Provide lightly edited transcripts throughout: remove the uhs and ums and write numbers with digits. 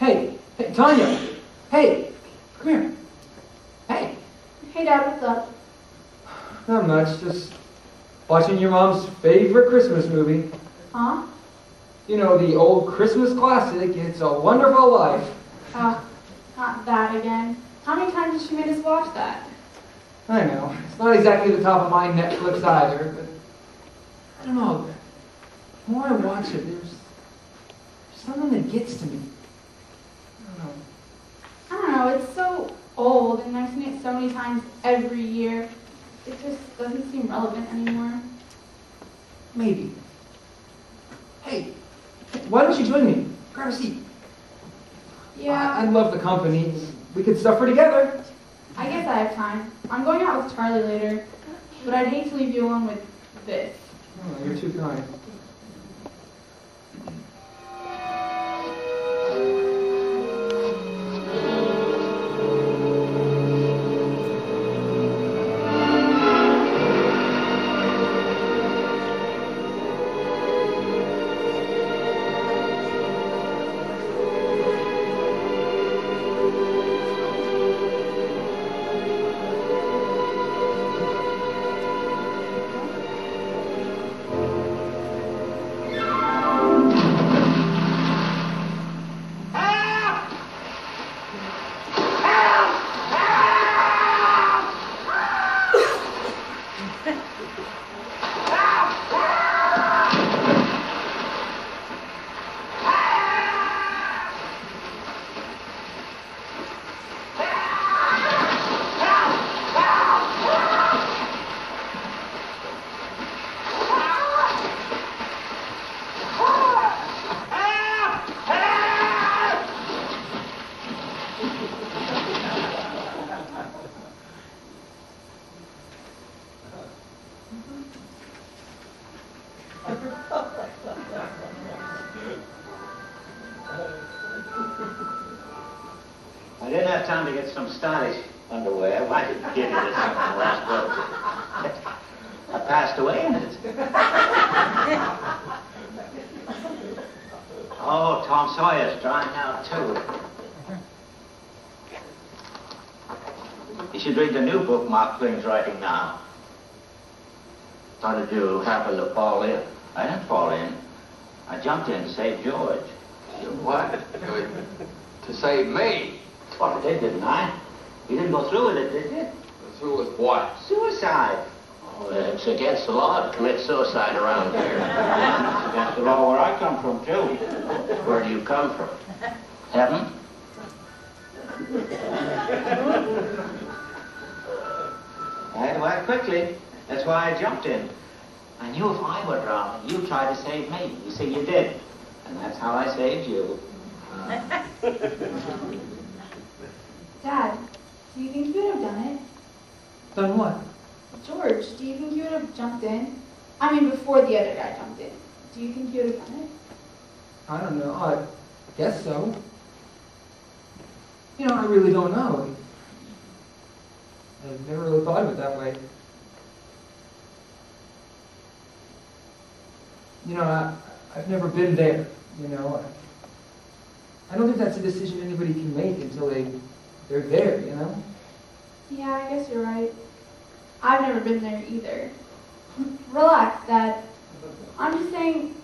Hey, Tanya. Hey, come here. Hey. Hey, Dad, what's up? Not much, just watching your mom's favorite Christmas movie. Huh? You know, the old Christmas classic, It's a Wonderful Life. Oh, not that again. How many times has she made us watch that? I know, it's not exactly the top of my Netflix either, but I don't know. The more I watch it, there's something that gets to me. I don't know, it's so old, and I've seen it so many times every year. It just doesn't seem relevant anymore. Maybe. Hey, why don't you join me? Grab a seat. Yeah. I love the company. We could suffer together. I guess I have time. I'm going out with Charlie later, but I'd hate to leave you alone with this. Oh, you're too kind. I didn't have time to get some stylish underwear. Why did you give me this on the last book? I passed away in it. Oh, Tom Sawyer's drying out too. You should read the new book Mark Twain's writing now. How did you happen to fall in? I didn't fall in. I jumped in to save George. You what? To save me? Well, I did, didn't I? You didn't go through with it, did you? Through with what? Suicide. Oh, it's against the law to commit suicide around here. It's against the law where I come from, too. Where do you come from? Heaven? I had to act quickly. That's why I jumped in. I knew if I were drowning, you'd try to save me. You see, you did. And that's how I saved you. Dad, do you think you would have done it? Done what? George, do you think you would have jumped in? I mean, before the other guy jumped in. Do you think you would have done it? I don't know. I guess so. You know, I really don't know. I've never really thought of it that way. You know, I've never been there, you know. I don't think that's a decision anybody can make until they're there, you know? Yeah, I guess you're right. I've never been there either. Relax, Dad. I'm just saying,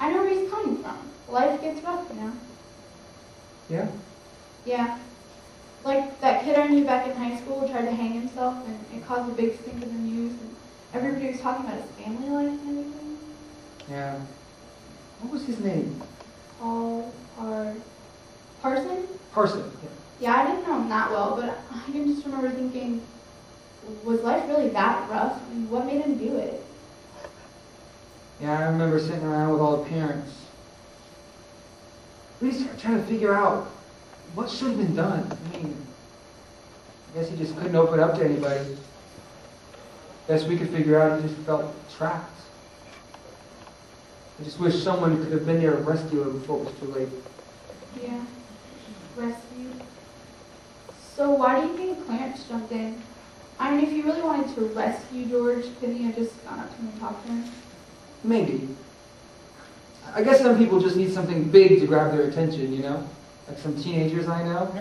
I know where he's coming from. Life gets rough, you know? Yeah? Yeah. Like that kid I knew back in high school tried to hang himself and it caused a big stink in the news and everybody was talking about his family life and everything. Yeah. What was his name? Parson? Parson. Yeah, I didn't know him that well, but I can just remember thinking, was life really that rough? I mean, what made him do it? Yeah, I remember sitting around with all the parents. We just trying to figure out what should have been done. I mean, I guess he just couldn't open up to anybody. Best we could figure out, he just felt trapped. I just wish someone could have been there to rescue him before it was too late. Yeah. Rescue. So why do you think Clarence jumped in? I mean, if he really wanted to rescue George, couldn't he have just gone up to him and talked to him? Maybe. I guess some people just need something big to grab their attention, you know? Like some teenagers I know?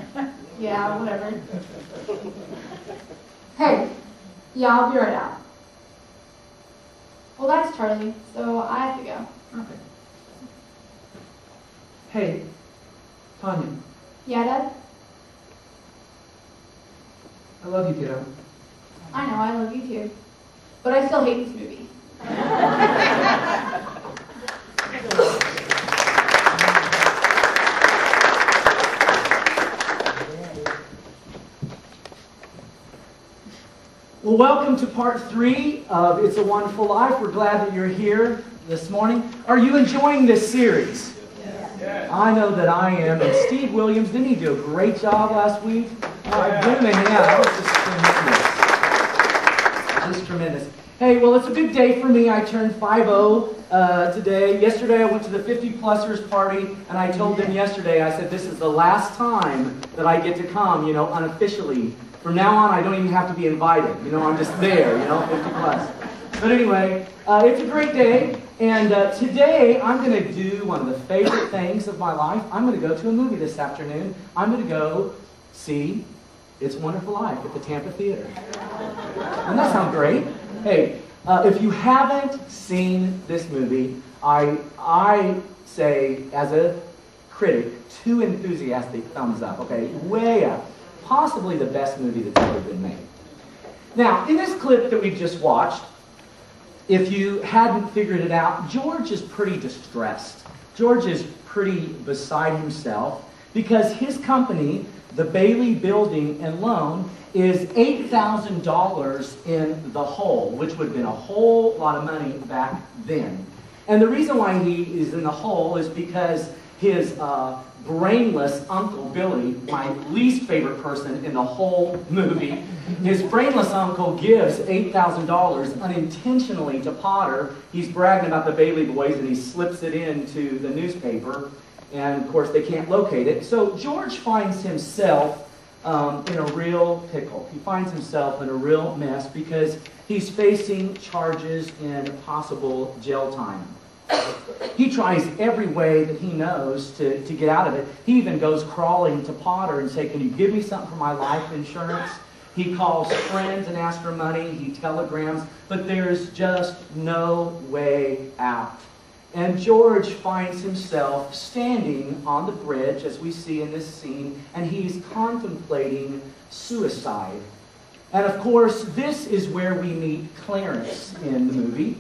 Yeah, whatever. Hey, yeah, I'll be right out. Well, that's Charlie, so I have to go. Okay. Hey, Tanya, Yeah, Dad? I love you, kiddo. I know, I love you too. But I still hate this movie. Well, welcome to part 3 of It's a Wonderful Life. We're glad that you're here this morning. Are you enjoying this series? Yes. I know that I am. And Steve Williams, didn't he do a great job last week? Give him a hand. That was just tremendous. Hey, well, it's a big day for me. I turned 50 today. Yesterday, I went to the 50-plussers party, and I told them yesterday, I said, this is the last time that I get to come, unofficially. From now on, I don't even have to be invited. I'm just there, 50 plus. But anyway, it's a great day. And today, I'm going to do one of the favorite things of my life. I'm going to go to a movie this afternoon. I'm going to go see It's a Wonderful Life at the Tampa Theater. Doesn't that sound great? Hey, if you haven't seen this movie, I say, as a critic, 2 enthusiastic thumbs up, okay? Way up. Possibly the best movie that's ever been made. Now, in this clip that we've just watched, if you hadn't figured it out, George is pretty distressed. George is pretty beside himself because his company, the Bailey Building and Loan, is $8,000 in the hole, which would have been a whole lot of money back then. And the reason why he is in the hole is because his brainless Uncle Billy, my least favorite person in the whole movie, his brainless uncle gives $8,000 unintentionally to Potter. He's bragging about the Bailey boys and he slips it into the newspaper. And of course they can't locate it. So George finds himself in a real pickle. He finds himself in a real mess because he's facing charges and possible jail time. He tries every way that he knows to get out of it. He even goes crawling to Potter and say, can you give me something for my life insurance? He calls friends and asks for money. He telegrams, but there's just no way out. And George finds himself standing on the bridge, as we see in this scene, and he's contemplating suicide. And of course, this is where we meet Clarence in the movie.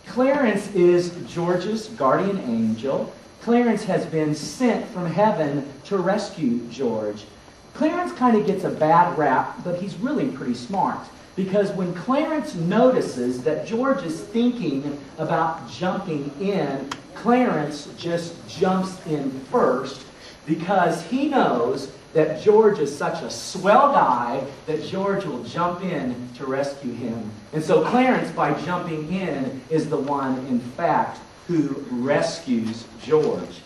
Clarence is George's guardian angel. Clarence has been sent from heaven to rescue George. Clarence kind of gets a bad rap, but he's really pretty smart. Because when Clarence notices that George is thinking about jumping in, Clarence just jumps in first because he knows that George is such a swell guy that George will jump in to rescue him. And so Clarence, by jumping in, is the one, in fact, who rescues George.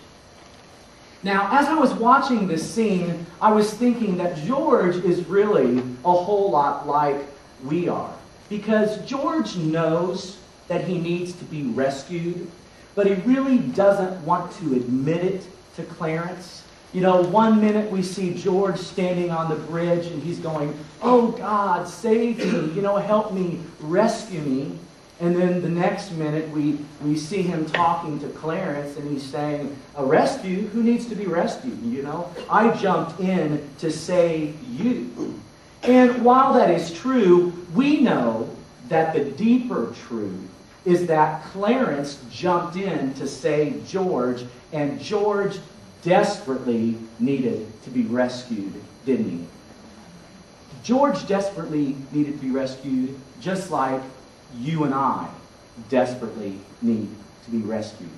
Now, as I was watching this scene, I was thinking that George is really a whole lot like we are. Because George knows that he needs to be rescued, but he really doesn't want to admit it to Clarence. One minute we see George standing on the bridge and he's going, oh God, save me, help me, rescue me. And then the next minute we see him talking to Clarence and he's saying, a rescue? Who needs to be rescued? I jumped in to save you. And while that is true, we know that the deeper truth is that Clarence jumped in to save George, and George desperately needed to be rescued, didn't he? George desperately needed to be rescued, just like you and I desperately need to be rescued.